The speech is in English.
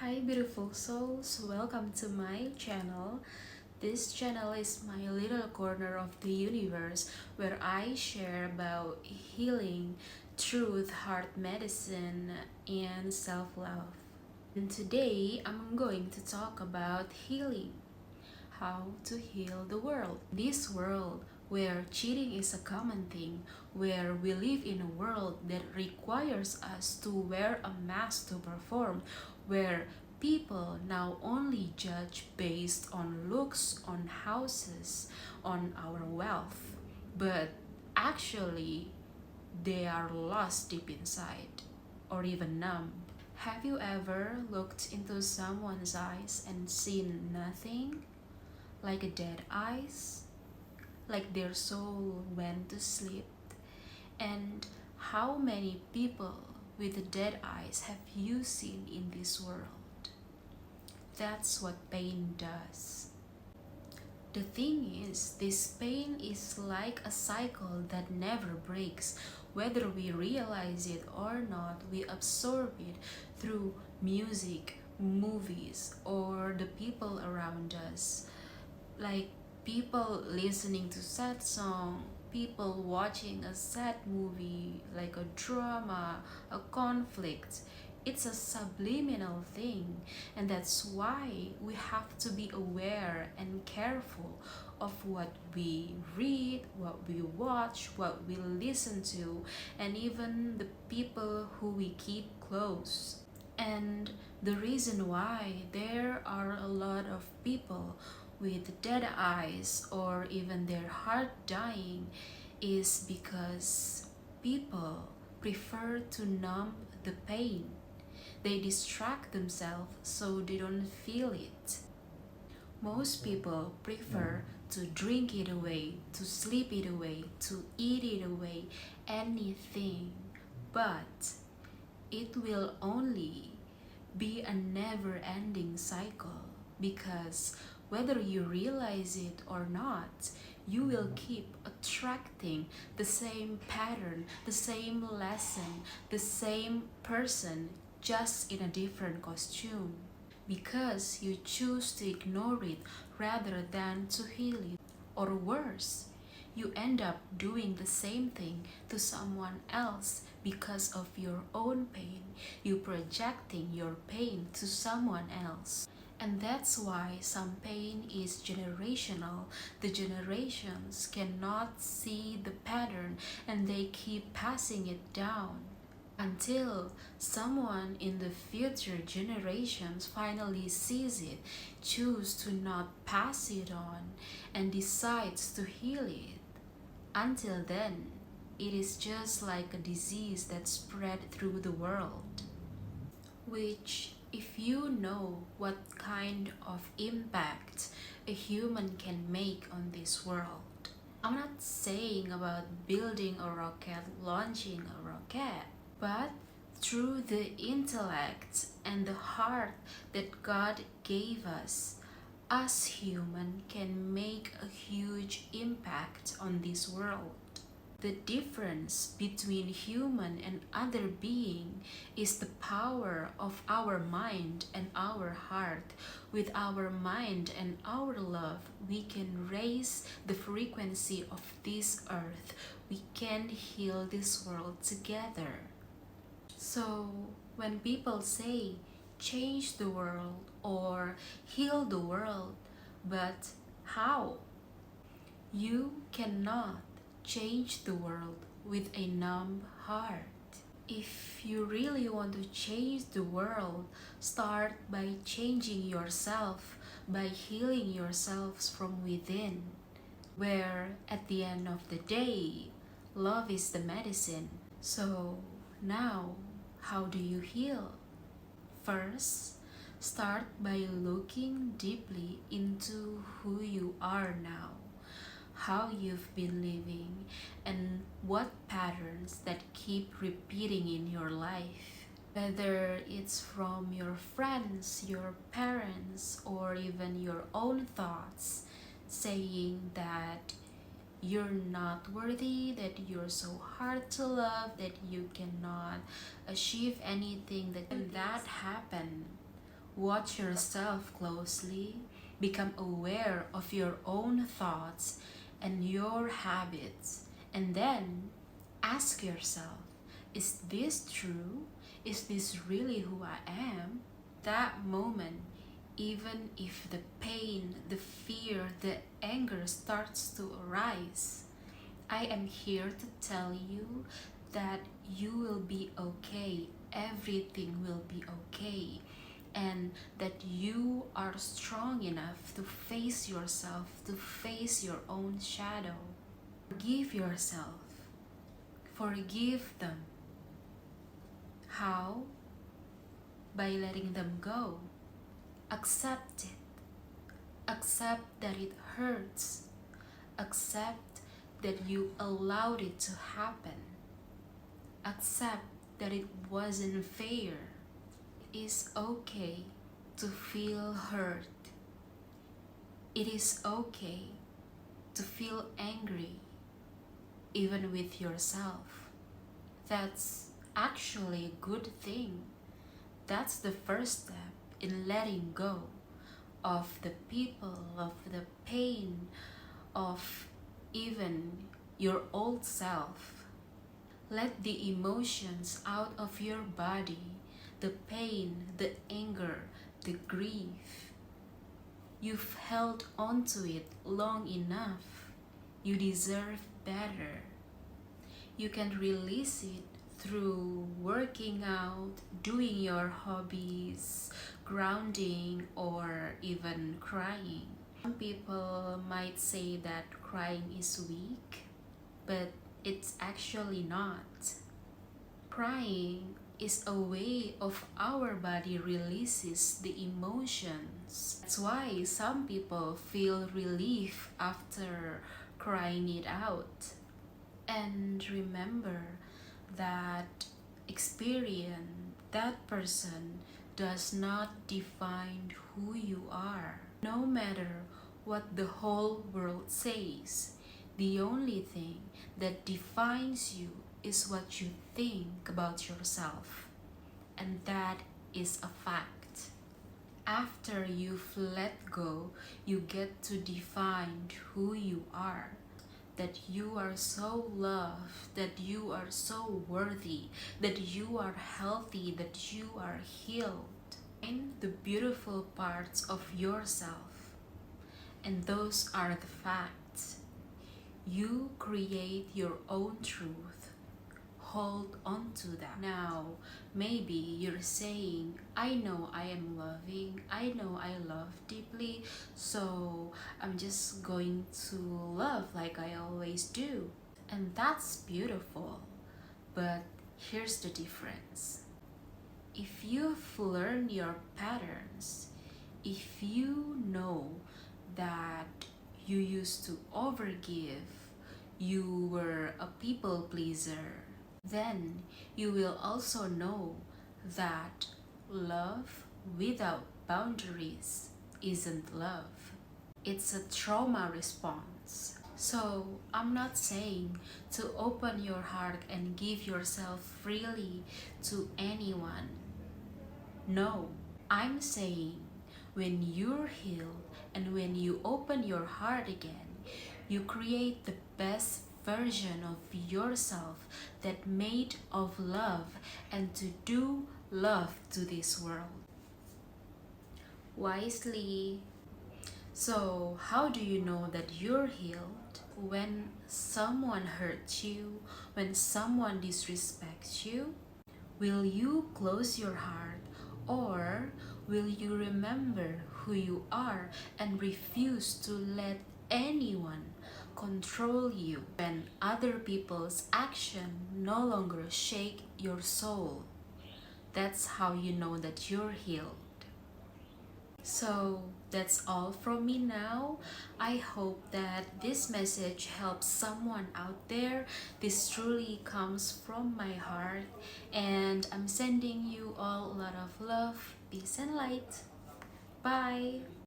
Hi beautiful souls, welcome to my channel. This channel is my little corner of the universe where I share about healing, truth, heart medicine, and self-love. And today I'm going to talk about healing, how to heal the world. This world where cheating is a common thing, where we live in a world that requires us to wear a mask to perform, where people now only judge based on looks, on houses, on our wealth, but actually they are lost deep inside or even numb. Have you ever looked into someone's eyes and seen nothing? Like a dead eyes, like their soul went to sleep. And how many people with dead eyes have you seen in this world? That's what pain does. The thing is, this pain is like a cycle that never breaks. Whether we realize it or not, we absorb it through music, movies, or the people around us. Like people listening to sad song, people watching a sad movie, like a drama, a conflict. It's a subliminal thing, and that's why we have to be aware and careful of what we read, what we watch, what we listen to, and even the people who we keep close. And the reason why there are a lot of people with dead eyes or even their heart dying is because people prefer to numb the pain. They distract themselves so they don't feel it. Most people prefer to drink it away, to sleep it away, to eat it away, anything. But it will only be a never-ending cycle because whether you realize it or not, you will keep attracting the same pattern, the same lesson, the same person, just in a different costume. Because you choose to ignore it rather than to heal it. Or worse, you end up doing the same thing to someone else because of your own pain. You projecting your pain to someone else. And that's why some pain is generational. The generations cannot see the pattern and they keep passing it down until someone in the future generations finally sees it, choose to not pass it on, and decides to heal it. Until then, it is just like a disease that spread through the world, which if you know what kind of impact a human can make on this world. I'm not saying about building a rocket, launching a rocket, but through the intellect and the heart that God gave us human can make a huge impact on this world. The difference between human and other being is the power of our mind and our heart. With our mind and our love, we can raise the frequency of this earth. We can heal this world together. So, when people say, change the world or heal the world, but how? You cannot change the world with a numb heart. If you really want to change the world, start by changing yourself, by healing yourselves from within, where at the end of the day, love is the medicine. So now, how do you heal? First, start by looking deeply into who you are now, how you've been living, and what patterns that keep repeating in your life. Whether it's from your friends, your parents, or even your own thoughts, saying that you're not worthy, that you're so hard to love, that you cannot achieve anything. That when that happen, Watch yourself closely, become aware of your own thoughts and your habits, and then ask yourself, is this true? Is this really who I am? That moment, even if the pain, the fear, the anger starts to arise, I am here to tell you that you will be okay. Everything will be okay. And that you are strong enough to face yourself, to face your own shadow. Forgive yourself. Forgive them. How? By letting them go. Accept it. Accept that it hurts. Accept that you allowed it to happen. Accept that it wasn't fair. It is okay to feel hurt. It is okay to feel angry, even with yourself. That's actually a good thing. That's the first step in letting go of the people, of the pain, of even your old self. Let the emotions out of your body, the pain, the anger, the grief. You've held onto it long enough. You deserve better. You can release it through working out, doing your hobbies, grounding, or even crying. Some people might say that crying is weak, but it's actually not. Crying is a way of our body releases the emotions. That's why some people feel relief after crying it out. And remember that experience, that person does not define who you are. No matter what the whole world says, the only thing that defines you is what you think about yourself. And that is a fact. After you've let go, you get to define who you are. That you are so loved, that you are so worthy, that you are healthy, that you are healed. Find the beautiful parts of yourself. And those are the facts. You create your own truth. Hold on to that. Now, maybe you're saying, I know I am loving, I know I love deeply, so I'm just going to love like I always do. And that's beautiful. But here's the difference. If you've learned your patterns, if you know that you used to overgive, you were a people pleaser, then you will also know that love without boundaries isn't love. It's a trauma response. So I'm not saying to open your heart and give yourself freely to anyone. No, I'm saying when you're healed and when you open your heart again, you create the best version of yourself that made of love and to do love to this world wisely. So how do you know that you're healed? When someone hurts you, when someone disrespects you, will you close your heart, or will you remember who you are and refuse to let anyone control you when other people's action no longer shake your soul? That's how you know that you're healed. So that's all from me now. I hope that this message helps someone out there. This truly comes from my heart, and I'm sending you all a lot of love, peace, and light. Bye.